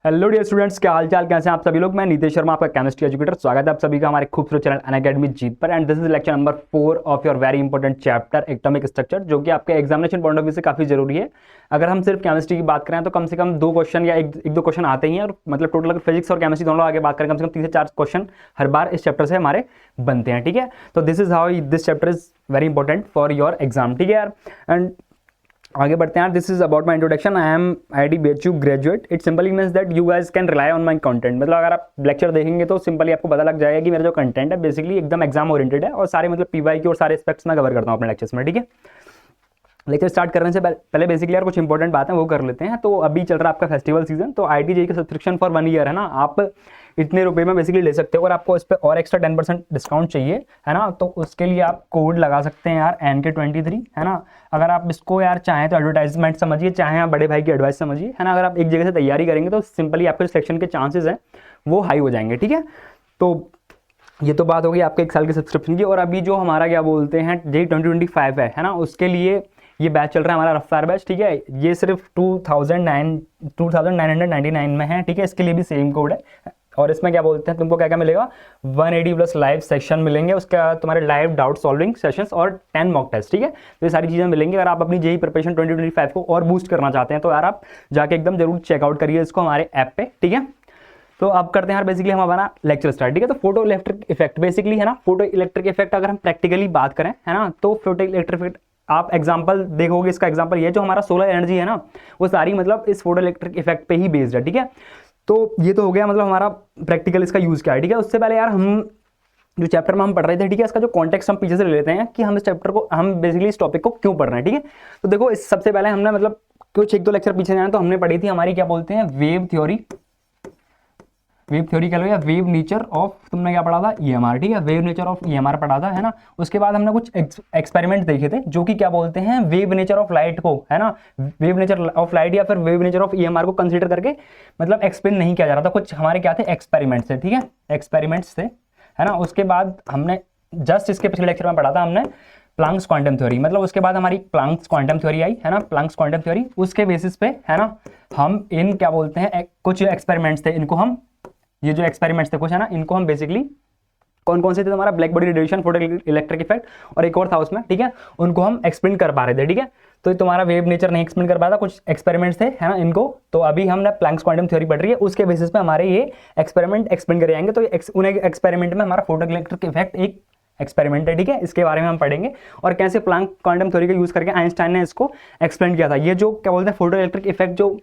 Hello dear students, क्या हाल चाल, कैसे हैं आप सभी लोग। मैं नीतीश शर्मा, आपका केमिस्ट्री एजुकेटर। स्वागत है आप सभी का हमारे खूबसूरत चैनल अनअकैडमी जीत पर। And this is lecture number 4 of your very important chapter atomic structure, जो कि आपके एग्जामिनेशन पॉइंट ऑफ व्यू से काफी जरूरी है। अगर हम सिर्फ केमिस्ट्री की बात करें तो कम से कम 2 क्वेश्चन या एक दो क्वेश्चन आते ही हैं, और मतलब टोटल अगर फिजिक्स और केमिस्ट्री दोनों आगे बात करें कम से कम 3 से 4 क्वेश्चन हर बार इस चैप्टर से हमारे बनते हैं। ठीक है, तो this is how this chapter is very important for your exam. ठीक है यार, एंड आगे बढ़ते हैं। This is about my introduction. I am IIT BHU graduate. It simply means that you guys can rely on my content. मतलब अगर आप lecture देखेंगे तो सिंपली आपको पता लग जाएगा कि मेरा जो कंटेंट है बेसिकली एकदम एग्जाम ओरिएंटेड है, और सारे मतलब PY की और सारे एस्पेक्ट्स मैं कवर करता हूँ अपने लेक्चर्स में। ठीक है, लेक्चर स्टार्ट करने से पहले बेसिकली यार कुछ इंपॉर्टेंट बातें वो कर लेते हैं। तो अभी चल रहा है आपका फेस्टिवल सीजन, तो IIT JEE का सब्सक्रिप्शन फॉर 1 ईयर है ना, आप इतने रुपए में बेसिकली ले सकते हो। और आपको इस पर और एक्स्ट्रा 10% डिस्काउंट चाहिए है ना, तो उसके लिए आप कोड लगा सकते हैं यार NK23 है ना। अगर आप इसको यार चाहें तो एडवर्टाइजमेंट समझिए, चाहे आप बड़े भाई की एडवाइस समझिए है ना। अगर आप एक जगह से तैयारी करेंगे तो सिंपली आपके सिलेक्शन के चांसेस हैं वो हाई हो जाएंगे। ठीक है, तो ये तो बात हो गई आपके 1 साल के सब्सक्रिप्शन की। और अभी जो हमारा क्या बोलते हैं JEE 2025 है ना, उसके लिए ये बैच चल रहा है हमारा रफ्तार बैच। ठीक है, ये सिर्फ 2999 में है। ठीक है, इसके लिए भी सेम कोड है। और इसमें क्या बोलते हैं, तुमको क्या क्या मिलेगा, 180 प्लस लाइव सेक्शन मिलेंगे, उसके बाद तुम्हारे लाइव डाउट सॉल्विंग सेशंस और 10 मॉक टेस्ट। ठीक है, तो ये सारी चीज़ें मिलेंगी। अगर आप अपनी JEE प्रिपरेशन 2025 को और बूस्ट करना चाहते हैं तो यार आप जाके एकदम जरूर चेकआउट करिए इसको हमारे ऐप पे। ठीक है, तो अब करते हैं यार बेसिकली हम हमारा लेक्चर स्टार्ट। ठीक है, तो फोटो इलेक्ट्रिक इफेक्ट बेसिकली है ना, फोटो इलेक्ट्रिक इफेक्ट अगर हम प्रैक्टिकली बात करें है ना, तो फोटो इलेक्ट्रिक इफेक्ट आप एग्जांपल देखोगे। इसका एग्जांपल ये जो हमारा सोलर एनर्जी है ना, वो सारी मतलब इस फोटो इलेक्ट्रिक इफेक्ट पे ही बेस्ड है। ठीक है, तो ये तो हो गया मतलब हमारा प्रैक्टिकल इसका यूज क्या है। ठीक है, उससे पहले यार हम जो चैप्टर में हम पढ़ रहे थे, ठीक है, इसका जो कॉन्टेक्स्ट हम पीछे से ले लेते हैं कि हम इस चैप्टर को, हम बेसिकली इस टॉपिक को क्यों पढ़ रहे हैं। ठीक है, तो देखो इस सबसे पहले हमने मतलब कुछ 1-2 लेक्चर पीछे जाए तो हमने पढ़ी थी हमारी क्या बोलते हैं वेव थ्योरी कह लो, या वेव नेचर ऑफ, तुमने क्या पढ़ा था EMR। ठीक है, वेव नेचर ऑफ EMR पढ़ा था है ना। उसके बाद हमने कुछ एक्सपेरिमेंट देखे थे जो कि क्या बोलते हैं वेव नेचर ऑफ लाइट को है ना, वेव नेचर ऑफ लाइट या फिर वेव नेचर ऑफ EMR को कंसीडर करके मतलब एक्सप्लेन नहीं किया जा रहा था। कुछ हमारे क्या थे एक्सपेरिमेंट्स थे। ठीक है, एक्सपेरिमेंट्स थे है ना। उसके बाद हमने जस्ट इसके पिछले लेक्चर में पढ़ा था हमने प्लैंक्स क्वांटम थ्योरी। मतलब उसके बाद हमारी प्लैंक्स क्वांटम थ्योरी आई है ना, प्लैंक्स क्वांटम थ्योरी। उसके बेसिस पे है ना हम इन क्या बोलते हैं कुछ एक्सपेरिमेंट्स थे, इनको हम, ये जो एक्सपेरिमेंट्स थे कुछ है ना, इनको हम बेसिकली कौन कौन से थे, हमारा black body radiation, photo electric effect और एक और था उसमें। ठीक है, उनको हम एक्सप्लेन कर पा रहे थे। ठीक है, तो तुम्हारा वेव नेचर नहीं एक्सप्लेन कर पाया था, कुछ एक्सपेरिमेंट्स थे है ना इनको। तो अभी हमने प्लैंक्स क्वांटम थ्योरी पढ़ रही है, उसके बेसिस पे हमारे ये एक्सपेरिमेंट एक्सप्लेन करे जाएंगे। तो उन एक्सपेरिमेंट में हमारा फोटो इलेक्ट्रिक इफेक्ट एक एक्सपेरिमेंट है। ठीक है, इसके बारे में हम पढ़ेंगे और कैसे प्लैंक क्वांटम थ्योरी का यूज करके आइंस्टाइन ने इसको एक्सप्लेन किया था। ये जो क्या बोलते हैं फोटो इलेक्ट्रिक इफेक्ट जो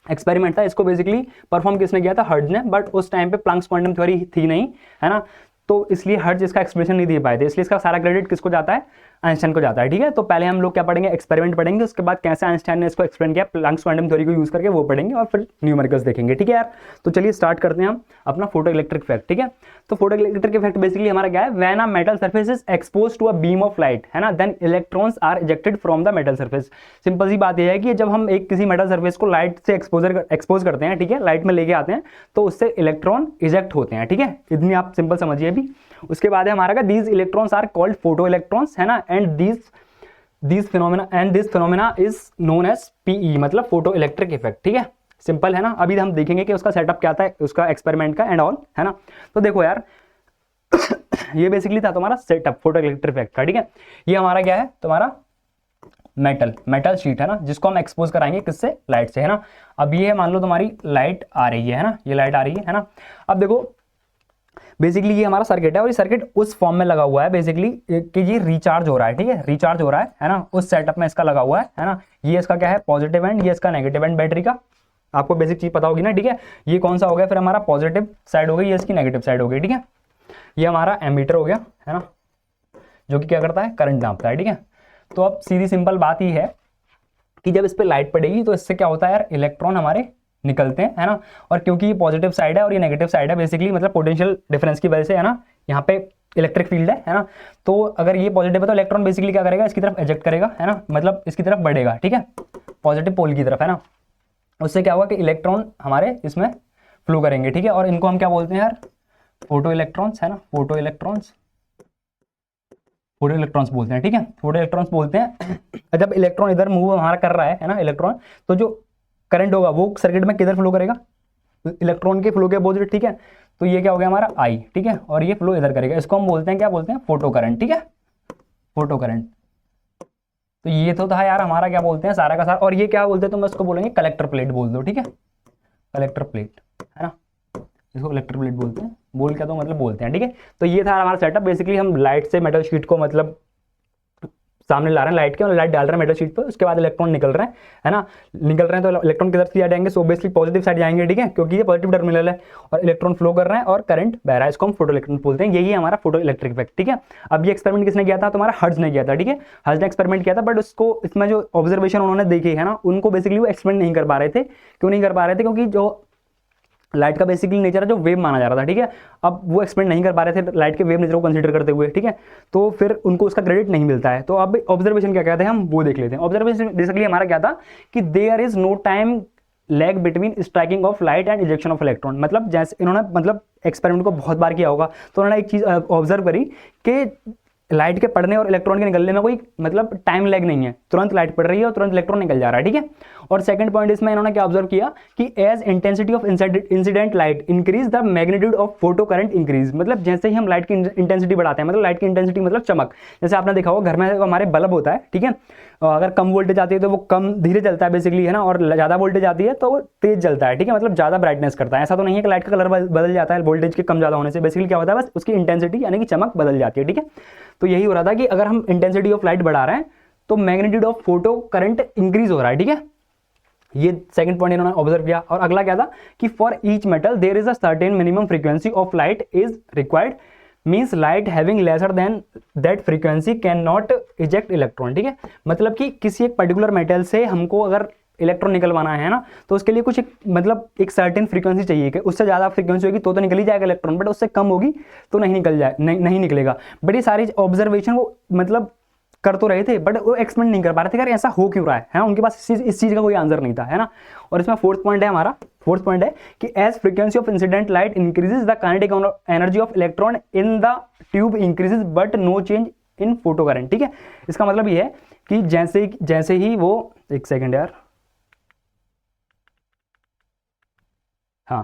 एक्सपेरिमेंट था, इसको बेसिकली परफॉर्म किसने किया था, हर्ट्ज ने। बट उस टाइम पे प्लैंक्स क्वांटम थ्योरी थी नहीं है ना, तो इसलिए हर्ट्ज इसका एक्सप्लेनेशन नहीं दे पाए थे। इसलिए इसका सारा क्रेडिट किसको जाता है, आइंस्टाइन को जाता है। ठीक है, तो पहले हम लोग क्या पढ़ेंगे, एक्सपेरिमेंट पढ़ेंगे, उसके बाद कैसे आइंस्टाइन ने इसको एक्सप्लेन किया प्लैंक्स क्वांटम थ्योरी को यूज करके वो पढ़ेंगे, और फिर न्यूमेरिकल्स देखेंगे। ठीक है यार, तो चलिए स्टार्ट करते हैं हम अपना फोटो इलेक्ट्रिक इफेक्ट। ठीक है, तो फोटो इलेक्ट्रिक इफेक्ट बेसिकली हमारा क्या है, when a metal surface is exposed to a beam of light है ना, then electrons are ejected from the metal surface. Simple सी बात यह है कि जब हम एक किसी मेटल सरफेस को लाइट से एक्सपोज करते हैं, ठीक है, लाइट में लेके आते हैं, तो उससे इलेक्ट्रॉन इजेक्ट होते हैं। ठीक है, इतनी आप सिंपल समझिए अभी। उसके बाद है हमारा these electrons are called photo electrons है ना, and this phenomena is known as PE, मतलब फोटो इलेक्ट्रिक इफेक्ट। ठीक है, सिंपल है ना। अभी हम देखेंगे कि उसका सेटअप क्या था, उसका एक्सपेरिमेंट का एंड ऑल है ना। तो देखो यार ये बेसिकली था तुम्हारा सेटअप फोटो इलेक्ट्रिक इफेक्ट का। ठीक है, ये हमारा क्या है, तुम्हारा मेटल शीट है ना, जिसको हम एक्सपोज कराएंगे किससे, लाइट से है ना। अब ये मान लो तुम्हारी लाइट आ रही है ना, ये लाइट आ रही है ना। अब देखो बेसिकली ये हमारा सर्किट है, और ये सर्किट उस फॉर्म में लगा हुआ है बेसिकली कि ये रिचार्ज हो रहा है। ठीक है, रिचार्ज हो रहा है ना, उस सेटअप में इसका लगा हुआ है ना। ये इसका क्या है, पॉजिटिव एंड, ये इसका नेगेटिव एंड बैटरी का, आपको बेसिक चीज पता होगी ना। ठीक है, ये कौन सा हो गया, फिर हमारा पॉजिटिव साइड हो गई, ये इसकी नेगेटिव साइड हो गई। ठीक है, ये हमारा एमीटर हो गया है ना, जो कि क्या करता है, करंट नापता है। ठीक है, तो अब सीधी सिंपल बात ही है कि जब इस पर लाइट पड़ेगी तो इससे क्या होता है यार, इलेक्ट्रॉन हमारे निकलते हैं है ना। और क्योंकि ये पॉजिटिव साइड है और ये नेगेटिव साइड है बेसिकली, मतलब पोटेंशियल डिफरेंस की वजह से है ना, यहाँ पे इलेक्ट्रिक फील्ड है ना। तो अगर ये पॉजिटिव है तो इलेक्ट्रॉन बेसिकली क्या करेगा, इसकी तरफ एजेक्ट करेगा है ना, मतलब इसकी तरफ बढ़ेगा। ठीक है, पॉजिटिव पोल की तरफ है ना। उससे क्या होगा कि इलेक्ट्रॉन हमारे इसमें फ्लो करेंगे। ठीक है, और इनको हम क्या बोलते हैं यार, फोटो इलेक्ट्रॉन्स है ना, फोटो इलेक्ट्रॉन्स बोलते हैं। ठीक है, फोटो इलेक्ट्रॉन्स बोलते हैं। जब इलेक्ट्रॉन इधर मूव हमारा कर रहा है ना, इलेक्ट्रॉन, तो जो करंट होगा वो सर्किट में किधर फ्लो करेगा, इलेक्ट्रॉन के फ्लो के अपोजिट, ठीक है। तो ये क्या हो गया हमारा I, ठीक है, और ये फ्लो इधर करेगा, इसको हम बोलते हैं, क्या बोलते हैं, फोटो करंट, ठीक है, फोटो करंट। तो ये तो था यार हमारा क्या बोलते हैं सारा का सारा, और ये क्या बोलते हैं, तो मैं इसको बोलेंगे कलेक्टर प्लेट बोल दो, ठीक है, कलेक्टर प्लेट, है ना, इसको कलेक्टर प्लेट बोलते हैं, बोल क्या तो मतलब बोलते हैं, ठीक है। तो ये था हमारा सेटअप। बेसिकली हम लाइट से मेटल शीट को मतलब सामने ला रहे हैं लाइट के, और लाइट डाल रहे हैं मेटल शीट पर, उसके बाद इलेक्ट्रॉन निकल रहे हैं, है ना, निकल रहे हैं, तो इलेक्ट्रॉन किधर से जाएंगे, सो ऑब्वियसली पॉजिटिव साइड जाएंगे, ठीक है, क्योंकि ये पॉजिटिव टर्मिनल है और इलेक्ट्रॉन फ्लो कर रहे हैं और करंट बह रहा है, इसको हम फोटो इलेक्ट्रॉन बोलते हैं। यही हमारा फोटो इलेक्ट्रिक इफेक्ट, ठीक है। अब ये एक्सपेरिमेंट किसने किया था, तुम्हारा हर्ट्ज ने किया था, ठीक है, हर्ट्ज ने एक्सपेरिमेंट किया था, बट उसको इसमें जो ऑब्जर्वेशन उन्होंने देखे है ना, उनको बेसिकली वो एक्सपेरिमेंट नहीं कर पा रहे थे। क्यों नहीं कर पा रहे थे, क्योंकि जो लाइट का बेसिकली नेचर है जो वेव माना जा रहा था, ठीक है, अब वो एक्सपेरिमेंट नहीं कर पा रहे थे लाइट के वेव नेचर को कंसीडर करते हुए, ठीक है, तो फिर उनको उसका क्रेडिट नहीं मिलता है। तो अब ऑब्जर्वेशन क्या कहते हैं हम वो देख लेते हैं। ऑब्जर्वेशन बेसिकली हमारा क्या था कि there is no time lag between striking of light and ejection of electron. मतलब जैसे इन्होंने मतलब एक्सपेरिमेंट को बहुत बार किया होगा, तो उन्होंने एक चीज़ ऑब्जर्व करी कि लाइट के पड़ने और इलेक्ट्रॉन के निकलने में कोई मतलब टाइम लैग नहीं है, तुरंत लाइट पड़ रही है और तुरंत इलेक्ट्रॉन निकल जा रहा है, ठीक है। और सेकंड पॉइंट इसमें इन्होंने क्या ऑब्जर्व किया कि as intensity of incident light increase the magnitude of photo current increase. मतलब जैसे ही हम लाइट की इंटेंसिटी बढ़ाते हैं, मतलब लाइट की इंटेंसिटी मतलब चमक, जैसे आपने देखा होगा घर में हमारे बल्ब होता है, ठीक है, अगर कम वोल्टेज आती है तो वो कम धीरे चलता है बेसिकली, है ना, और ज़्यादा वोल्टेज आती है तो वो तेज चलता है, ठीक है, मतलब ज़्यादा ब्राइटनेस करता है। ऐसा तो नहीं है कि लाइट का कलर बदल जाता है वोल्टेज के कम ज़्यादा होने से, बेसिकली क्या होता है बस उसकी इंटेंसिटी यानी कि चमक बदल जाती है, ठीक है। तो यही हो रहा था कि अगर हम इंटेंसिटी ऑफ लाइट बढ़ा रहे हैं तो magnitude of photo current increase हो रहा है, ठीक है। ये सेकंड पॉइंट इन्होंने ऑब्जर्व किया। और अगला क्या था कि for each metal there is a certain minimum frequency of light is required, means light having lesser than that frequency can not eject electron, ठीक है। मतलब कि किसी एक पर्टिकुलर मेटल से हमको अगर इलेक्ट्रॉन निकलवाना है ना, तो उसके लिए कुछ एक मतलब एक सर्टेन फ्रीक्वेंसी चाहिए कि उससे ज़्यादा फ्रीक्वेंसी होगी तो निकल ही जाएगा इलेक्ट्रॉन, बट उससे कम होगी तो नहीं नहीं निकलेगा। बट ये सारी ऑब्जर्वेशन वो मतलब कर तो रहे थे, बट वो एक्सपेरिमेंट नहीं कर पा रहे थे यार ऐसा हो क्यों रहा है ना, उनके पास इस चीज़ का कोई आंसर नहीं था, है ना। और इसमें फोर्थ पॉइंट है हमारा, फोर्थ पॉइंट है कि as frequency of incident light increases the kinetic energy of electron in the tube increases but no change in photo current, ठीक है। इसका मतलब ये है कि जैसे ही वो, एक सेकेंड यार, हाँ,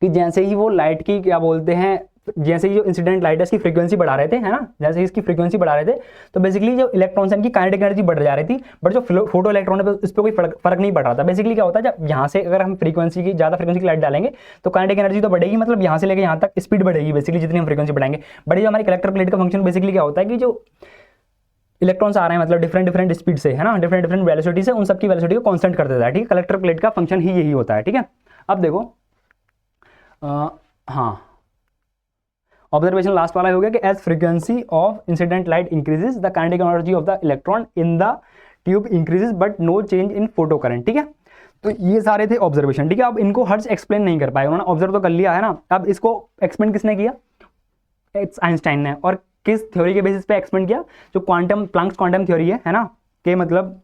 कि जैसे ही वो लाइट की क्या बोलते हैं, जैसे ही जो इंसिडेंट लाइट है इसकी फ्रीक्वेंसी बढ़ा रहे थे, है ना, जैसे ही इसकी फ्रीक्वेंसी बढ़ा रहे थे तो बेसिकली जो इलेक्ट्रॉन्स की काइनेटिक एनर्जी बढ़ जा रही थी, बट जो फोटो इलेक्ट्रॉन है इस पर कोई फर्क नहीं पड़ रहा था। बेसिकली क्या होता है जब यहाँ से अगर हम फ्रीक्वेंसी की ज़्यादा फ्रीक्वेंसी की लाइट डालेंगे तो काइनेटिक एनर्जी तो बढ़ेगी, मतलब यहाँ से लेकर यहाँ तक स्पीड बढ़ेगी बेसिकली जितनी हम फ्रीक्वेंसी बढ़ाएंगे। बट जो हमारी कलेक्टर प्लेट का फंक्शन बेसिकली क्या होता है कि जो इलेक्ट्रॉन्स आ रहे हैं मतलब डिफरेंट स्पीड से, है ना, डिफरेंट वेलोसिटी से, उन सबकी वेलोसिटी को कांस्टेंट कर देता है, ठीक है। कलेक्टर प्लेट का फंक्शन ही यही होता है, ठीक है। अब देखो हाँ, ऑब्जर्वेशन लास्ट वाला हो गया कि as frequency of incident light increases the kinetic energy of the electron in the tube increases but no change in photo current, ठीक है। तो ये सारे थे ऑब्जर्वेशन, ठीक है। अब इनको हर्ट्ज एक्सप्लेन नहीं कर पाए, उन्होंने ऑब्जर्व तो कर लिया है ना, अब इसको एक्सप्लेन किसने किया, आइंस्टाइन ने। और किस थ्योरी के बेसिस पे एक्सप्लेन किया, जो क्वांटम प्लैंक्स क्वांटम थ्योरी है ना, कि मतलब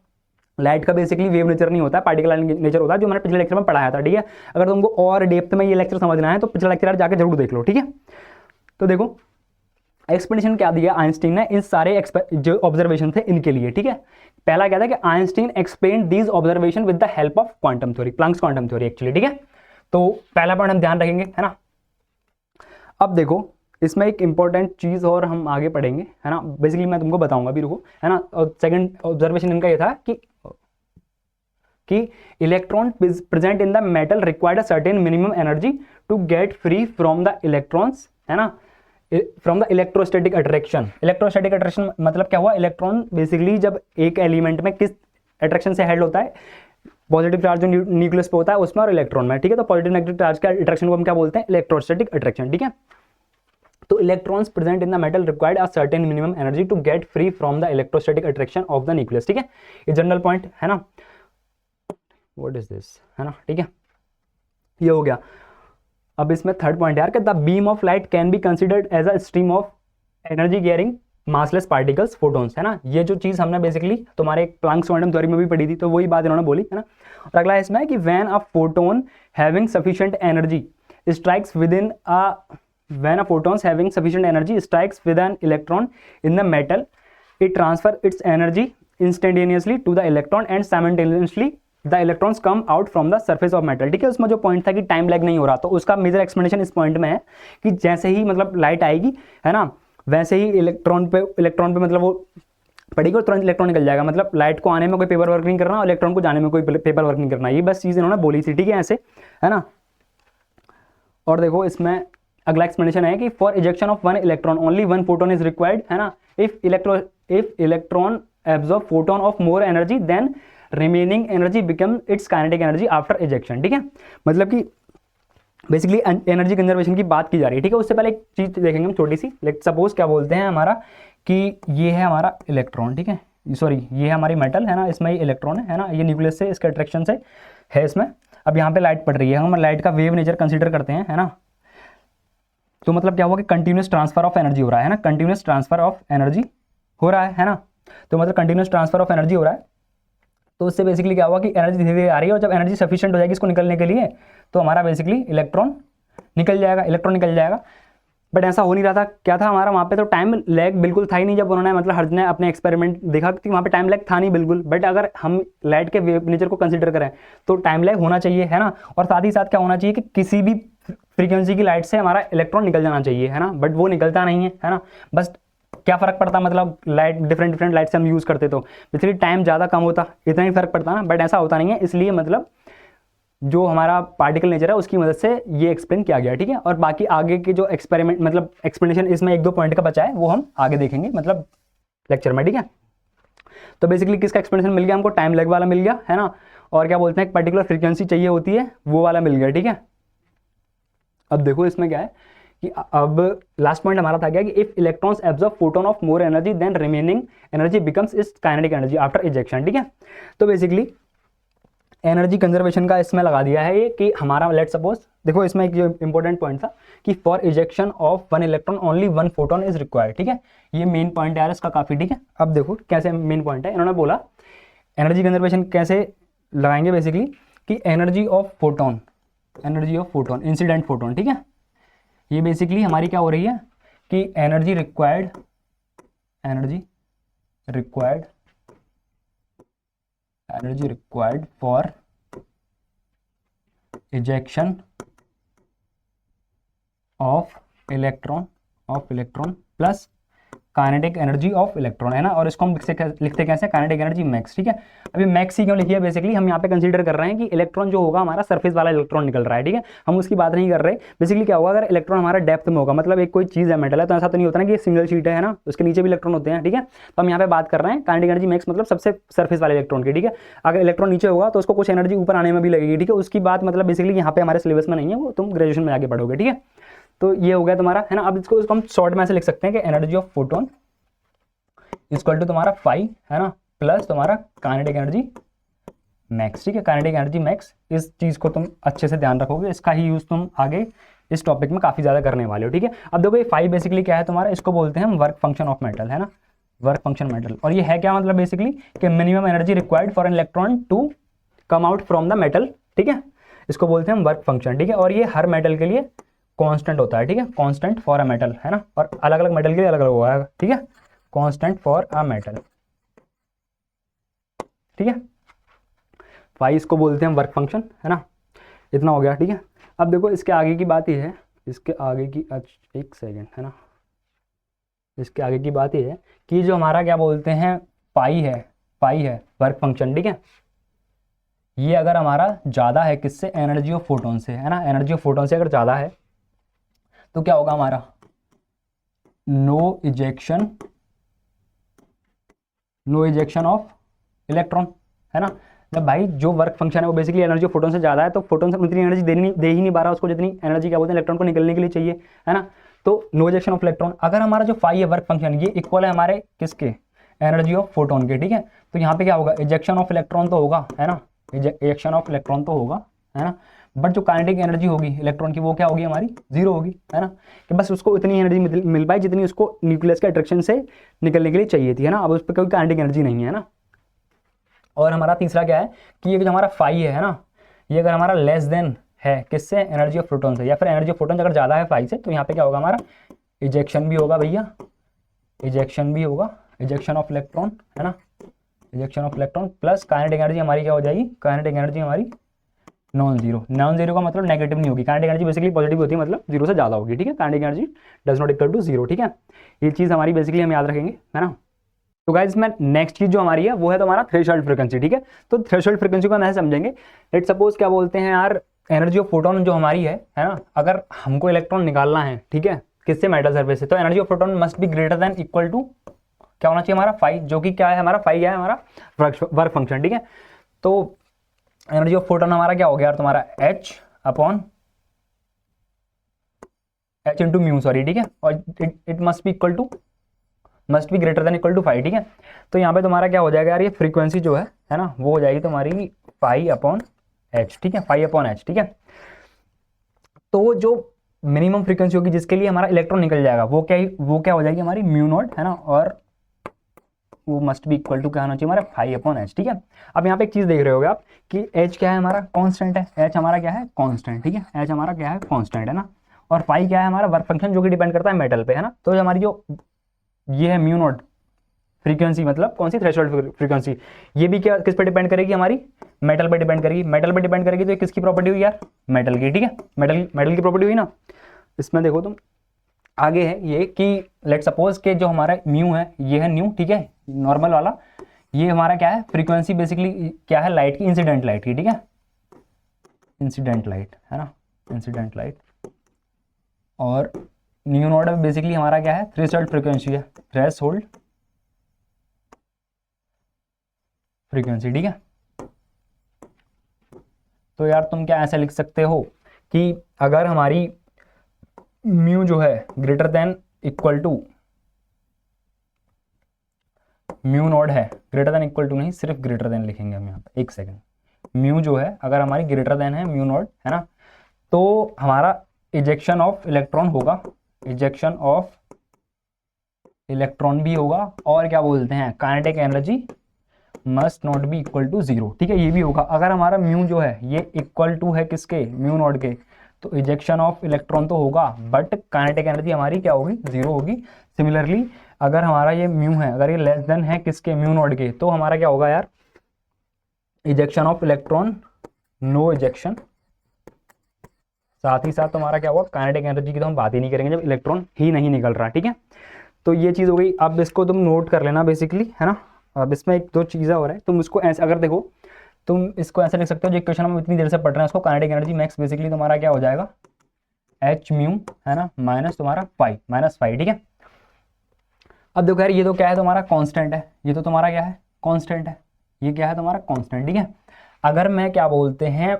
लाइट का बेसिकली वेव नेचर नहीं होता है, पार्टिकल नेचर होता है, जो मैंने पिछले लेक्चर में पढ़ाया था, ठीक है। अगर तुमको और डेप्थ में ये लेक्चर समझना है तो पिछला लेक्चर जाकर जरूर देख लो, ठीक है। तो देखो एक्सप्लेनेशन क्या दिया आइंस्टीन ने इन सारे जो ऑब्जर्वेशन थे इनके लिए, ठीक है। पहला क्या था कि Einstein explain these observation with the help of quantum theory, Planck's quantum theory actually, ठीक है। तो पहला पॉइंट हम ध्यान रखेंगे, है ना। अब देखो इसमें एक इंपॉर्टेंट चीज़ और हम आगे पढ़ेंगे, है ना, बेसिकली मैं तुमको बताऊंगा अभी, रुको, है ना। और सेकंड ऑब्जर्वेशन इनका ये था कि electron present in the metal required a certain minimum energy to get free from the electrons, है ना, from the electrostatic attraction. Electrostatic attraction मतलब क्या हुआ, इलेक्ट्रॉन बेसिकली जब एक एलिमेंट में किस अट्रैक्शन से हेल्ड होता है, पॉजिटिव चार्ज जो न्यूक्लियस पे होता है उसमें और इलेक्ट्रॉन में, ठीक है। तो पॉजिटिव नेगेटिव चार्ज के अट्रैक्शन को हम क्या बोलते हैं, इलेक्ट्रोस्टैटिक अट्रैक्शन, ठीक है। तो electrons present in the metal required a certain minimum energy to get free from the electrostatic attraction of the nucleus, ठीक है। ये जनरल पॉइंट है ना, व्हाट इज दिस, है ना, ठीक है, ये हो गया। अब इसमें थर्ड पॉइंट यार कि the beam of light can be considered as a stream of energy carrying massless particles, photons, है ना। ये जो चीज़ हमने बेसिकली तुम्हारे प्लैंक्स क्वांटम थ्योरी में भी पढ़ी थी, तो वही बात इन्होंने बोली, है ना। और अगला इसमें है कि when a photon having sufficient energy strikes with in a when a photons having sufficient energy strikes with an electron in the metal, it transfer its energy instantaneously to the electron and simultaneously the electrons come out from the surface of metal. ठीक है, उसमें जो point था कि time lag नहीं हो रहा, तो उसका मेजर एक्सप्लेनेशन इस पॉइंट में है कि जैसे ही मतलब लाइट आएगी, है ना, वैसे ही इलेक्ट्रॉन पे मतलब वो पड़ेगी और तुरंत इलेक्ट्रॉन निकल जाएगा। मतलब लाइट को आने में कोई पेपर वर्क नहीं करना और इलेक्ट्रॉन को जाने में कोई पेपर वर्क नहीं करना, ये बस चीज़ इन्होंने बोली थी। ठीक है, ऐसे, है ना। और देखो इसमें अगला एक्सप्लेनेशन है कि for ejection of one electron only one photon is required, है ना। If electron absorb photon of more energy then remaining energy become its kinetic energy after ejection. ठीक है, मतलब कि बेसिकली एनर्जी कंजर्वेशन की बात की जा रही है। ठीक है, उससे पहले एक चीज देखेंगे हम छोटी सी। सपोज क्या बोलते हैं हमारा कि ये है हमारा इलेक्ट्रॉन, ठीक है, सॉरी ये है हमारी मेटल, है ना, इसमें ये इलेक्ट्रॉन है ना, ये न्यूक्लियस से इसके अट्रैक्शन से है इसमें। अब यहाँ पे लाइट पड़ रही है, हम लाइट का वेव नेचर कंसीडर करते हैं, है ना। तो मतलब क्या हुआ कि कंटिन्यूस ट्रांसफर ऑफ एनर्जी हो रहा है ना, कंटिन्यूस ट्रांसफर ऑफ एनर्जी हो रहा है ना। तो मतलब कंटिन्यूस ट्रांसफर ऑफ एनर्जी हो रहा है, तो उससे बेसिकली क्या हुआ कि एनर्जी धीरे धीरे आ रही है और जब एनर्जी सफिशिएंट हो जाएगी इसको निकलने के लिए, तो हमारा बेसिकली इलेक्ट्रॉन निकल जाएगा। बट ऐसा हो नहीं रहा था। क्या था हमारा वहाँ पे, तो टाइम लैग बिल्कुल था ही नहीं। जब उन्होंने मतलब हर ने अपने एक्सपेरिमेंट देखा कि वहाँ पे टाइम लैग था नहीं बिल्कुल। बट अगर हम लाइट के वेव नेचर को कंसीडर करें तो टाइम लैग होना चाहिए, है ना। और साथ ही साथ क्या होना चाहिए कि किसी भी फ्रीक्वेंसी की लाइट से हमारा इलेक्ट्रॉन निकल जाना चाहिए, है ना। बट वो निकलता नहीं है ना। बस क्या फ़र्क पड़ता, मतलब लाइट डिफरेंट लाइट से हम यूज़ करते तो बेसिकली टाइम ज़्यादा कम होता, इतना ही फर्क पड़ता ना। बट ऐसा होता नहीं है, इसलिए मतलब जो हमारा पार्टिकल नेचर है उसकी मदद से ये एक्सप्लेन किया गया। ठीक है, और बाकी आगे के जो एक्सपेरिमेंट मतलब एक्सप्लेनेशन इसमें एक दो पॉइंट का बचा है वो हम आगे देखेंगे मतलब लेक्चर में। ठीक है, तो बेसिकली किसका एक्सप्लेनेशन मिल गया हमको, टाइम लैग वाला मिल गया, है ना। और क्या बोलते हैं एक पर्टिकुलर फ्रीक्वेंसी चाहिए होती है, वो वाला मिल गया। ठीक है, अब देखो इसमें क्या है कि अब लास्ट पॉइंट हमारा था क्या कि if electrons absorb photon of more energy then remaining energy becomes its kinetic energy after ejection. ठीक है, तो बेसिकली एनर्जी कंजर्वेशन का इसमें लगा दिया है ये कि हमारा लेट सपोज देखो इसमें एक जो इंपॉर्टेंट पॉइंट था कि for ejection of one electron only one photon is required. ठीक है, ये मेन पॉइंट है यार इसका काफी। ठीक है, अब देखो कैसे मेन पॉइंट है, इन्होंने बोला एनर्जी कंजर्वेशन कैसे लगाएंगे बेसिकली कि energy of photon incident photon. ठीक है, ये बेसिकली हमारी क्या हो रही है कि energy required for ejection of electron plus kinetic energy of electron, है ना। और इसको हम लिखते कैसे, काइनेटिक एनर्जी मैक्स। ठीक है, अभी मैक्स ही क्यों लिखी है, बेसिकली हम यहाँ पे कंसीडर कर रहे हैं कि इलेक्ट्रॉन जो होगा हमारा सरफेस वाला इलेक्ट्रॉन निकल रहा है। ठीक है, हम उसकी बात नहीं कर रहे। बेसिकली क्या होगा अगर इलेक्ट्रॉन हमारा डेप्थ में होगा, मतलब एक कोई चीज़ है मेटल है, तो ऐसा तो नहीं होता ना कि सिंगल शीट है ना, उसके नीचे भी इलेक्ट्रॉन होते हैं। ठीक है, तो हम यहाँ पे बात कर रहे हैं काइनेटिक एनर्जी मैक्स मतलब सबसे सरफेस वाले इलेक्ट्रॉन की। ठीक है, अगर इलेक्ट्रॉन नीचे होगा तो उसको कुछ एनर्जी ऊपर आने में भी लगेगी। ठीक है, उसकी बात मतलब बेसिकली यहाँ पे हमारे सिलेबस में नहीं है, वो तुम ग्रेजुएशन में आगे पढ़ोगे। ठीक है, तो ये हो गया तुम्हारा, है ना। अब इसको हम शॉर्ट में ऐसे लिख सकते हैं कि energy of photon equal to तुम्हारा फाई, है ना, प्लस तुम्हारा काइनेटिक एनर्जी मैक्स। ठीक है, काइनेटिक एनर्जी मैक्स, इस चीज को तुम अच्छे से ध्यान रखोगे, इसका ही यूज तुम आगे इस टॉपिक में काफी ज्यादा करने वाले हो। ठीक है, अब देखो ये फाई बेसिकली क्या है तुम्हारा, इसको बोलते हैं हम वर्क फंक्शन ऑफ मेटल, है ना, वर्क फंक्शन मेटल। और ये है क्या मतलब बेसिकली कि minimum energy required for an electron to come out from the metal. ठीक है, इसको बोलते हैं हम वर्क फंक्शन। ठीक है, और ये हर मेटल के लिए कांस्टेंट होता है। ठीक है, कांस्टेंट फॉर अ मेटल, है ना, और अलग अलग मेटल के लिए अलग अलग होगा। ठीक है, कांस्टेंट फॉर अ मेटल। ठीक है, फाई इसको बोलते हैं वर्क फंक्शन, है ना। इतना हो गया। ठीक है, अब देखो इसके आगे की बात ये है, इसके आगे की एक सेकेंड, है ना, इसके आगे की बात ये है कि जो हमारा क्या बोलते हैं पाई है वर्क फंक्शन। ठीक है, ये अगर हमारा ज़्यादा है किससे, एनर्जी ऑफ फोटोन से, है ना, एनर्जी ऑफ फोटोन से अगर ज़्यादा है तो क्या होगा हमारा, नो इजेक्शन ऑफ इलेक्ट्रॉन, है ना। जब भाई जो वर्क फंक्शन है वो बेसिकली एनर्जी ऑफ फोटोन से ज़्यादा है, तो फोटोन से उतनी एनर्जी दे ही नहीं पा रहा उसको, जितनी एनर्जी क्या बोलते हैं इलेक्ट्रॉन को निकलने के लिए चाहिए, है ना। तो नो इजेक्शन ऑफ इलेक्ट्रॉन, अगर हमारा जो फाई है वर्क फंक्शन ये इक्वल है हमारे किसके, एनर्जी ऑफ फोटोन के। ठीक है, तो यहाँ पे क्या होगा, इजेक्शन ऑफ इलेक्ट्रॉन तो होगा, है ना, इजेक्शन ऑफ इलेक्ट्रॉन तो होगा, है ना। बट जो काइनेटिक एनर्जी होगी इलेक्ट्रॉन की वो क्या होगी हमारी, जीरो होगी, है ना, कि बस उसको उतनी एनर्जी मिल पाई जितनी उसको न्यूक्लियस के अट्रैक्शन से निकलने के लिए चाहिए थी, है ना। अब उस पर कोई काइनेटिक एनर्जी नहीं है ना। और हमारा तीसरा क्या है कि ये जो हमारा फाई है ना, ये अगर हमारा लेस देन है किससे, एनर्जी ऑफ प्रोटॉन से, या फिर एनर्जी ऑफ प्रोटॉन अगर ज़्यादा है फाई से, तो यहाँ पे क्या होगा हमारा इजेक्शन भी होगा भैया, इजेक्शन ऑफ इलेक्ट्रॉन, है ना, ejection of electron plus kinetic energy हमारी क्या हो जाएगी, काइनेटिक एनर्जी हमारी नॉन जीरो। नॉन जीरो का मतलब नेगेटिव नहीं होगी, काइनेटिक एनर्जी बेसिकली पॉजिटिव होती है, मतलब जीरो से ज़्यादा होगी, ठीक है। Kinetic energy does not equal to zero, ठीक है। ये चीज़ हमारी बेसिकली हम याद रखेंगे, है ना। तो गाइस में नेक्स्ट चीज जो हमारी है वो है तुम्हारा थ्रेशोल्ड फ्रीक्वेंसी, ठीक है। तो थ्रेशोल्ड फ्रीक्वेंसी को हम ऐसे समझेंगे, लेट सपोज क्या बोलते हैं यार, एनर्जी ऑफ फोटोन जो हमारी है ना, अगर हमको इलेक्ट्रॉन निकालना है, ठीक है, किससे, मेटल सरफेस से, तो energy of photon must be greater than equal to क्या होना चाहिए हमारा फाई, जो कि क्या है हमारा फाई, क्या है हमारा वर्क फंक्शन, ठीक है। तो एनर्जी ऑफ फोटोन हमारा क्या हो गया यार तुम्हारा H upon H into mu, sorry, ठीक है, और it must be equal to, must be greater than equal to phi, ठीक है। तो यहाँ पे तुम्हारा क्या हो जाएगा यार, ये फ्रीक्वेंसी जो है ना, वो हो जाएगी तुम्हारी फाई अपॉन एच, ठीक है, फाई अपॉन एच, ठीक है। तो जो मिनिमम फ्रीक्वेंसी होगी जिसके लिए हमारा इलेक्ट्रॉन निकल जाएगा वो क्या हो जाएगी हमारी म्यू नॉट, है ना, और वो मस्ट बी इक्वल टू क्या होना चाहिए हमारा फाई अपॉन एच, ठीक है। अब यहाँ पे एक चीज देख रहे होगे आप कि एच क्या है हमारा, कांस्टेंट है, एच हमारा क्या है, कांस्टेंट, ठीक है, एच हमारा क्या है, कांस्टेंट, है ना, और फाई क्या है हमारा वर्क फंक्शन, जो कि डिपेंड करता है मेटल पे, है ना। तो हमारी जो ये है म्यू नॉट फ्रीक्वेंसी, मतलब कौन सी, थ्रेशोल्ड फ्रीक्वेंसी, ये भी क्या किस पे डिपेंड करेगी हमारी, मेटल पे डिपेंड करेगी। मेटल पे डिपेंड करेगी तो ये किसकी प्रॉपर्टी हुई यार, मेटल की, ठीक है, मेटल की प्रॉपर्टी हुई ना। इसमें देखो तुम आगे है ये कि लेट सपोज के जो हमारा म्यू है ये है न्यू, ठीक है, नॉर्मल वाला, ये हमारा क्या है फ्रीक्वेंसी, बेसिकली क्या है लाइट की, इंसिडेंट लाइट की, ठीक है, इंसिडेंट लाइट, है ना, इंसिडेंट लाइट, और न्यू नॉट बेसिकली हमारा क्या है, थ्रेशोल्ड फ्रीक्वेंसी है, थ्रेशोल्ड फ्रीक्वेंसी, ठीक है। तो यार तुम क्या ऐसा लिख सकते हो कि अगर हमारी म्यू जो है greater than equal to mu not है, ग्रेटर देन इक्वल टू नहीं, सिर्फ ग्रेटर देन लिखेंगे हम यहाँ पे, एक सेकंड, म्यू जो है अगर हमारी ग्रेटर देन है म्यू नॉट, है ना, तो हमारा इजेक्शन ऑफ इलेक्ट्रॉन होगा, इजेक्शन ऑफ इलेक्ट्रॉन भी होगा, और क्या बोलते हैं kinetic energy must not be equal to zero, ठीक है, ये भी होगा। अगर हमारा म्यू जो है ये इक्वल टू है किसके, म्यू नॉट के, तो इजेक्शन ऑफ इलेक्ट्रॉन तो होगा बट काइनेटिक एनर्जी हमारी क्या होगी, जीरो होगी। सिमिलरली अगर हमारा ये म्यू है, अगर ये लेस देन है किसके, म्यू नॉट के, तो हमारा क्या होगा यार, ejection of electron, no ejection. साथ ही साथ हमारा क्या होगा, काइनेटिक एनर्जी की तो हम बात ही नहीं करेंगे जब इलेक्ट्रॉन ही नहीं निकल रहा, ठीक है। तो ये चीज़ हो गई। अब इसको तुम नोट कर लेना बेसिकली, है ना। अब इसमें एक दो चीज़ें हो रहा है, तुम इसको ऐसे अगर देखो, तुम इसको ऐसे लिख सकते हो, जो इक्वेशन हम इतनी देर से पढ़ रहे हैं उसको, काइनेटिक एनर्जी मैक्स बेसिकली तुम्हारा क्या हो जाएगा, एच म्यू, है ना, माइनस तुम्हारा फाई, माइनस फाई, ठीक है। अब देखो यार ये तो क्या है तुम्हारा कांस्टेंट है, ये तो तुम्हारा क्या है, कांस्टेंट है, ये क्या है तुम्हारा कांस्टेंट, ठीक है। अगर मैं क्या बोलते हैं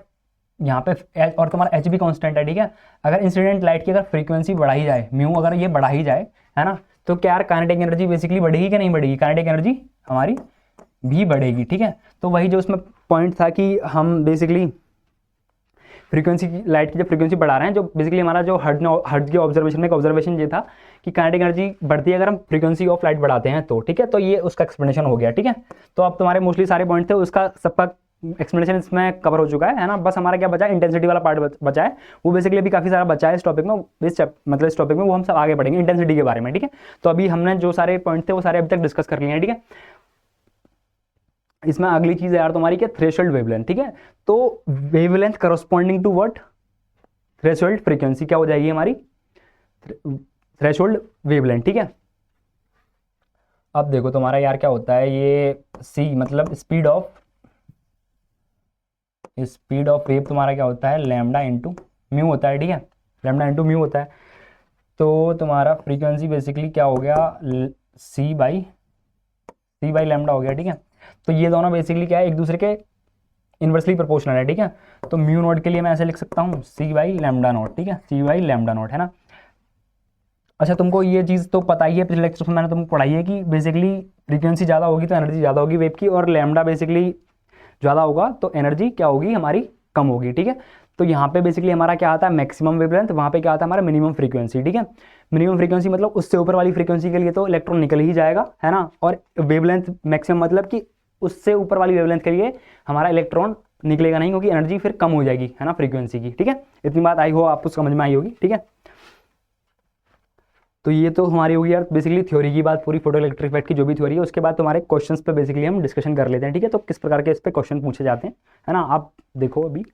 यहाँ पे एच, और तुम्हारा एच भी कांस्टेंट है, ठीक है। अगर इंसिडेंट लाइट की अगर फ्रीक्वेंसी बढ़ाई जाए, म्यू अगर ये बढ़ाई जाए, है ना, तो क्या यार काइनेटिक एनर्जी बेसिकली बढ़ेगी कि नहीं बढ़ेगी, काइनेटिक एनर्जी हमारी भी बढ़ेगी, ठीक है। तो वही जो उसमें पॉइंट था कि हम बेसिकली फ्रीक्वेंसी की, लाइट की जब फ्रीक्वेंसी बढ़ा रहे हैं, जो बेसिकली हमारा जो हर्ट्ज के ऑब्जर्वेशन में एक ऑब्जर्वेशन ये था कि काइनेटिक एनर्जी बढ़ती है अगर हम फ्रीक्वेंसी ऑफ लाइट बढ़ाते हैं तो, ठीक है। तो ये उसका एक्सप्लेनेशन हो गया, ठीक है। तो अब तुम्हारे मोस्टली सारे पॉइंट थे, उसका सबका एक्सप्लेनेशन इसमें कवर हो चुका है ना। बस हमारा क्या बचा है, इंटेंसिटी वाला पार्ट बचा है, वो बेसिकली अभी काफी सारा बचा है इस टॉपिक में, मतलब इस टॉपिक में वो हम सब आगे बढ़ेंगे इंटेंसिटी के बारे में, ठीक है। तो अभी हमने जो सारे पॉइंट थे वो सारे अभी तक डिस्कस कर लिए हैं, ठीक है। इसमें अगली चीज है यार तुम्हारी क्या, थ्रेशोल्ड वेवलेंथ, ठीक है। तो wavelength corresponding to what, threshold frequency क्या हो जाएगी हमारी, थ्रेशोल्ड वेवलेंथ, ठीक है। अब देखो तुम्हारा यार क्या होता है, ये सी मतलब स्पीड ऑफ वेव तुम्हारा क्या होता है, लैम्डा इंटू म्यू होता है, ठीक है, लैम्डा इंटू म्यू होता है। तो तुम्हारा फ्रीक्वेंसी बेसिकली क्या हो गया, सी बाई लैम्डा हो गया, ठीक है। तो ये दोनों बेसिकली क्या है, एक दूसरे के इनवर्सली प्रोपोर्शनल है, ठीक है। तो म्यू नॉट के लिए मैं ऐसे लिख सकता हूँ सी बाई लैम्डा नॉट, ठीक है, सी बाई लैम्डा नॉट, है ना। अच्छा तुमको ये चीज़ तो पता ही है, पिछले लेक्चर में मैंने तुमको पढ़ाई है कि बेसिकली फ्रीक्वेंसी ज़्यादा होगी तो एनर्जी ज़्यादा होगी वेव की, और लैम्डा बेसिकली ज़्यादा होगा तो एनर्जी क्या होगी हमारी, कम होगी, ठीक है। तो यहाँ पे बेसिकली हमारा क्या आता है, मैक्सिमम वेवलेंथ, वहाँ पे क्या आता है हमारा मिनिमम फ्रीक्वेंसी, ठीक है। मिनिमम फ्रीक्वेंसी मतलब उससे ऊपर वाली फ्रीक्वेंसी के लिए तो इलेक्ट्रॉन निकल ही जाएगा, है ना। और वेवलेंथ मैक्सिमम मतलब कि उससे ऊपर वाली वेवलेंथ के लिए हमारा इलेक्ट्रॉन निकलेगा नहीं, क्योंकि एनर्जी फिर कम हो जाएगी, है ना, फ्रीक्वेंसी की, ठीक है। इतनी बात आई हो आपको समझ में आई होगी, ठीक है। तो ये तो हमारी होगी यार बेसिकली थ्योरी की बात, पूरी फोटो इलेक्ट्रिक इफेक्ट की जो भी थ्योरी है। उसके बाद तुम्हारे क्वेश्चंस पे बेसिकली हम डिस्कशन कर लेते हैं, ठीक है। तो किस प्रकार के इस पे क्वेश्चन पूछे जाते हैं, है ना। आप देखो अभी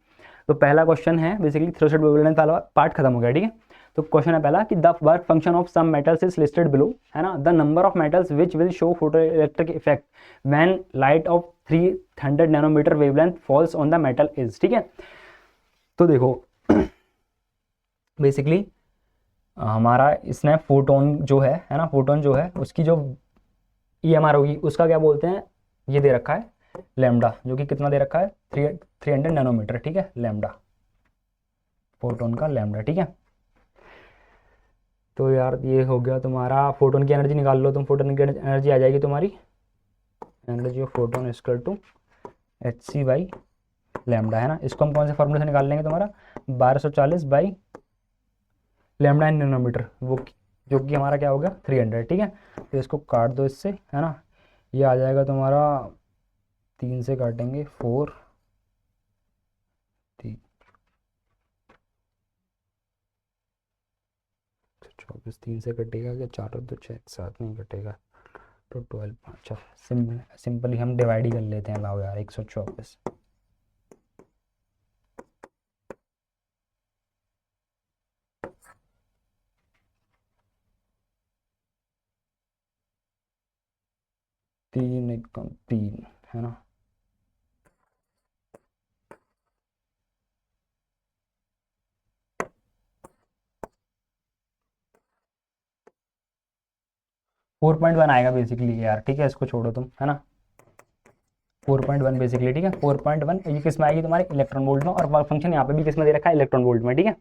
तो पहला क्वेश्चन है बेसिकली थ्रेशोल्ड वेवलेंथ वाला पार्ट खत्म हो गया, ठीक है। तो क्वेश्चन है पहला कि the work function of some metals is listed below, है ना। The number of metals which will show photo electric effect when light of 300 nanometre wavelength falls on the metal is, ठीक है। तो देखो बेसिकली हमारा इसने फोटोन जो है ना, फोटोन जो है उसकी जो EMR होगी उसका क्या बोलते हैं, ये दे रखा है लैम्डा, जो कि कितना दे रखा है 300 नैनोमीटर, ठीक है। लैम्डा, फोटोन का लैम्डा, ठीक है। तो यार ये हो गया तुम्हारा, फोटोन की एनर्जी निकाल लो तुम, फोटोन की एनर्जी आ जाएगी तुम्हारी, energy of photon equal to hc by lambda, है ना। इसको हम कौन से फॉर्मूले से निकाल लेंगे, तुम्हारा 1240 बाई लैम्डा इन नैनोमीटर, वो जो कि हमारा क्या हो गया 300, ठीक है। तो इसको काट दो इससे, है ना। ये आ जाएगा तुम्हारा 3 से काटेंगे 4, 24, 3 से कटेगा क्या, 4 तो 6 साथ नहीं कटेगा, तो 12, अच्छा सिंपली हम डिवाइड ही कर लेते हैं, लाओ यार 124, तीन एक कम 3, है ना। फोर पॉइंट वन आएगा बेसिकली यार, ठीक है। इसको छोड़ो तुम, है ना। 4.1 बेसिकली, ठीक है। 4.1 ये किस में आएगी तुम्हारे इलेक्ट्रॉन वोल्ट में, और वर्क फंक्शन यहाँ पे भी किस में दे रखा है इलेक्ट्रॉन वोल्ट में, ठीक है।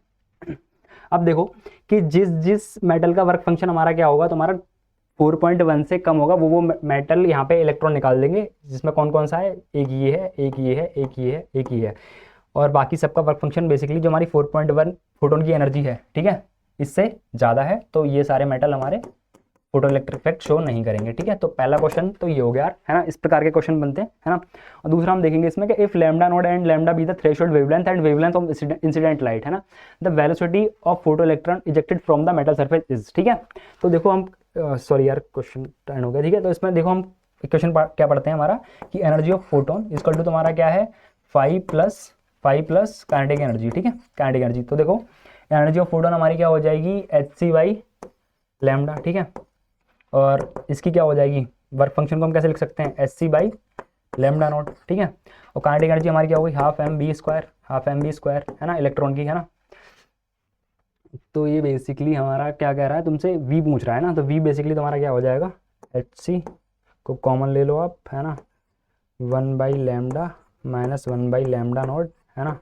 अब देखो कि जिस जिस मेटल का वर्क फंक्शन हमारा क्या होगा तुम्हारा 4.1 से कम होगा, वो मेटल यहाँ पे इलेक्ट्रॉन निकाल देंगे, जिसमें कौन कौन सा है, एक ये है, एक ये है, एक ये है, एक ये है, और बाकी सबका वर्क फंक्शन बेसिकली जो हमारी 4.1 फोटोन की एनर्जी है, ठीक है, इससे ज़्यादा है, तो ये सारे मेटल हमारे फोटो इलेक्ट्रिक इफेक्ट शो नहीं करेंगे, ठीक है। तो पहला क्वेश्चन तो ये हो गया, है ना। इस प्रकार के क्वेश्चन बनते हैं, है ना। और दूसरा हम देखेंगे इसमें कि if lambda node and lambda be the threshold wavelength and wavelength of incident light, है ना, the velocity of photo electron ejected from the metal surface is, ठीक है। तो देखो हम सॉरी यार क्वेश्चन टर्न हो गया, ठीक है। तो इसमें देखो हम क्वेश्चन क्या पढ़ते हैं हमारा कि energy of photon equal to तुम्हारा क्या है 5 प्लस काइनेटिक एनर्जी, ठीक है, काइनेटिक एनर्जी। तो देखो एनर्जी ऑफ फोटोन हमारी क्या हो जाएगी hc बाई लैम्डा, ठीक है। और इसकी क्या हो जाएगी, वर्क फंक्शन को हम कैसे लिख सकते हैं hc बाई लैम्डा नॉट, ठीक है। और काइनेटिक एनर्जी हमारी क्या होगी हाफ एम बी स्क्वायर, है ना, इलेक्ट्रॉन की, है ना। तो ये बेसिकली हमारा क्या कह रहा है तुमसे, v पूछ रहा है ना, तो v बेसिकली तुम्हारा क्या हो जाएगा hc को कॉमन ले लो आप, है ना, 1 by lambda minus 1 by lambda naught, है ना।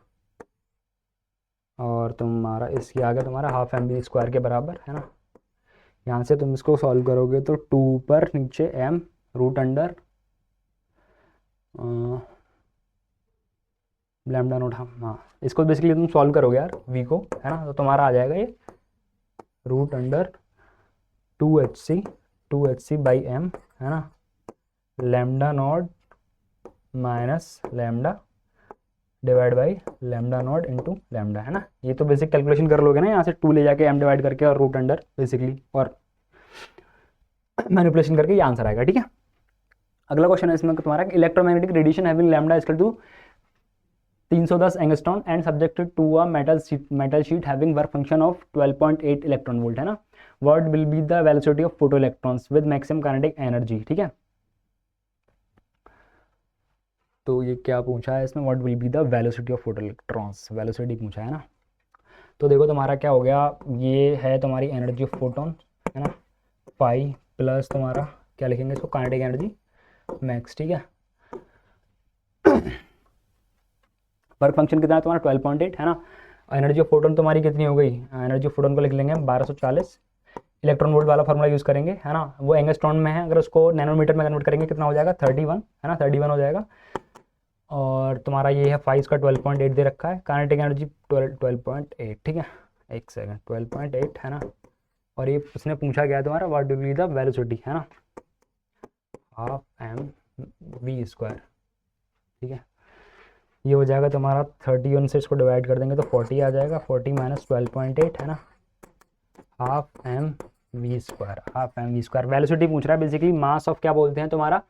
और तुम्हारा इसकी आगे तुम्हारा हाफ एम बी स्क्वायर के बराबर, है ना। यहाँ से तुम इसको सॉल्व करोगे तो 2 पर नीचे m root under lambda note, हाँ इसको बेसिकली तुम सॉल्व करोगे यार v को, है ना। तो तुम्हारा आ जाएगा ये root under 2hc by m, है ना, lambda naught minus lambda divide by lambda naught into lambda, है ना। ये तो बेसिक कैलकुलेशन कर लोगे ना, यहाँ से 2 ले जाके m डिवाइड करके और रूट अंडर बेसिकली और मैनिपुलेशन करके ये आंसर आएगा, ठीक है। अगला क्वेश्चन है इसमें तुम्हारा electromagnetic radiation having lambda equal to 310 angstrom and subjected to a metal sheet having work function of 12.8 electron volt, है ना। What will be the velocity of photo electrons with maximum kinetic energy, ठीक है। तो ये क्या पूछा है इसमें, what will be the velocity of photo electrons, velocity पूछा है ना। तो देखो तुम्हारा क्या हो गया, ये है तुम्हारी एनर्जी ऑफ फोटोन, है ना, पाई प्लस तुम्हारा क्या लिखेंगे इसको काइनेटिक एनर्जी मैक्स, ठीक है। वर्क फंक्शन कितना है तुम्हारा 12.8, है ना। एनर्जी ऑफ फोटोन तुम्हारी कितनी हो गई, एनर्जी ऑफ फोटोन को लिख लेंगे हम 1240, इलेक्ट्रॉन वोल्ट वाला फॉर्मूला यूज़ करेंगे, है ना। वो एंगस्ट्रॉन में है, अगर उसको नैनोमीटर में कन्वर्ट करेंगे कितना हो जाएगा 31, है ना, 31 हो जाएगा। और तुम्हारा ये है 5 का 12.8 दे रखा है, काइनेटिक एनर्जी 12.8, ठीक है। एक सेकंड 12.8, है ना। और ये उसने पूछा गया तुम्हारा what will be the velocity, है ना, हाफ एम वी स्क्वायर, ठीक है। ये हो जाएगा तुम्हारा 31 से इसको डिवाइड कर देंगे तो 40 आ जाएगा, 40 माइनस 12.8, है ना, half M V square, half M V square. Velocity पूछ रहा है बेसिकली, मास ऑफ क्या बोलते हैं तुम्हारा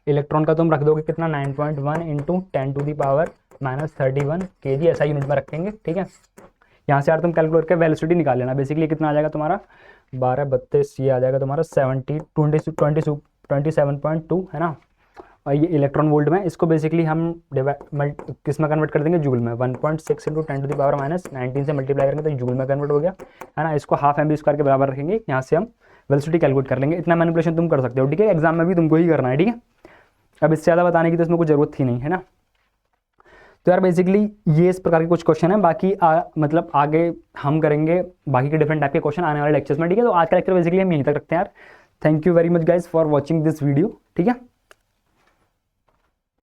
इलेक्ट्रॉन का, तुम रख दोगे कितना 9.1 इंटू 10⁻31 kg, ऐसा यूनिट में रखेंगे, ठीक है। यहाँ से यार तुम कैलकुलेट करके वेलोसिटी निकाल लेना, बेसिकली कितना आ जाएगा तुम्हारा 12 32, ये आ जाएगा तुम्हारा 27.2 है ना। और ये इलेक्ट्रॉन वोल्ट में, इसको बेसिकली हम किस में कन्वर्ट कर देंगे, जूल में। 1.6 इंटू 10⁻19 से मल्टीप्लाई करेंगे तो जूल में कन्वर्ट हो गया, है ना। इसको हाफ एम बी स्क्वायर के बराबर रखेंगे, यहाँ से हम वेलोसिटी कैलकुलेट कर लेंगे। इतना मैनिपुलेशन तुम कर सकते हो, ठीक है, एग्जाम में भी तुमको ही करना है, ठीक है। अब इससे ज़्यादा बताने की तो इसमें कोई ज़रूरत थी नहीं, है ना। तो यार बेसिकली ये इस प्रकार के कुछ क्वेश्चन है, बाकी मतलब आगे हम करेंगे बाकी के डिफरेंट टाइप के क्वेश्चन आने वाले लेक्चर्स में, ठीक है। तो आज का लेक्चर बेसिकली हम यहीं तक रखते हैं यार। Thank you very much guys for watching this video, ठीक है।